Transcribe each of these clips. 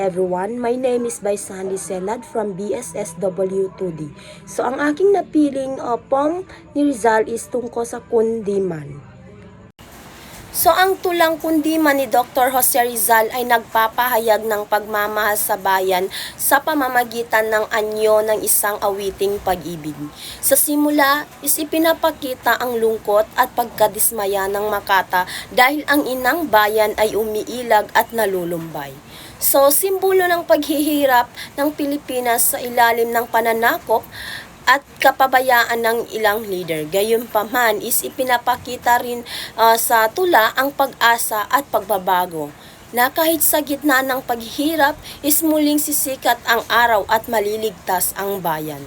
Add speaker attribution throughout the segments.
Speaker 1: everyone, my name is Baisandi Selad from BSSW2D. So ang aking napiling poem ni Rizal is tungkol sa kundiman. So ang tulang kundiman ni Dr. Jose Rizal ay nagpapahayag ng pagmamahal sa bayan sa pamamagitan ng anyo ng isang awiting pag-ibig. Sa simula is ipinapakita ang lungkot at pagkadismaya ng Makata dahil ang inang bayan ay umiilag at nalulumbay. So, simbolo ng paghihirap ng Pilipinas sa ilalim ng pananakop at kapabayaan ng ilang leader. Gayunpaman is ipinapakita rin sa tula ang pag-asa at pagbabago na kahit sa gitna ng paghihirap is muling sisikat ang araw at maliligtas ang bayan.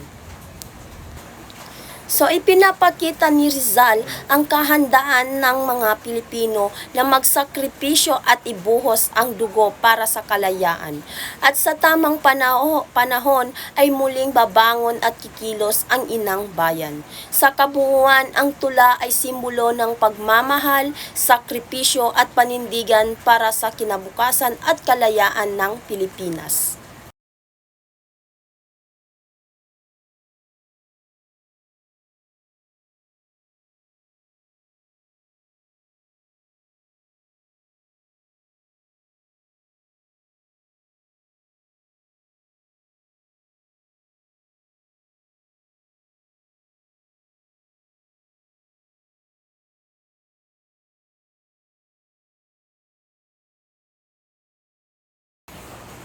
Speaker 1: So ipinapakita ni Rizal ang kahandaan ng mga Pilipino na magsakripisyo at ibuhos ang dugo para sa kalayaan. At sa tamang panahon ay muling babangon at kikilos ang inang bayan. Sa kabuuan, ang tula ay simbolo ng pagmamahal, sakripisyo at panindigan para sa kinabukasan at kalayaan ng Pilipinas.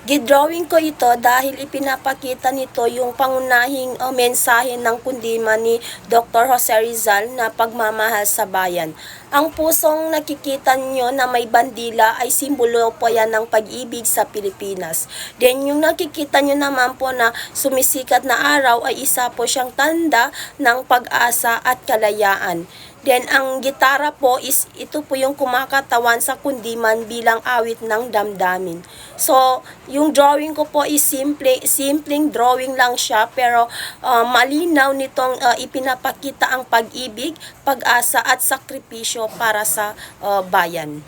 Speaker 1: Gidrawing ko ito dahil ipinapakita nito yung pangunahing mensahe ng kundiman ni Dr. Jose Rizal na pagmamahal sa bayan. Ang pusong nakikita nyo na may bandila ay simbolo po yan ng pag-ibig sa Pilipinas. Then yung nakikita nyo naman po na sumisikat na araw ay isa po siyang tanda ng pag-asa at kalayaan. Then ang gitara po is ito po yung kumakatawan sa kundiman bilang awit ng damdamin. So yung drawing ko po is simpleng drawing lang siya pero malinaw nitong ipinapakita ang pag-ibig, pag-asa at sakripisyo para sa bayan.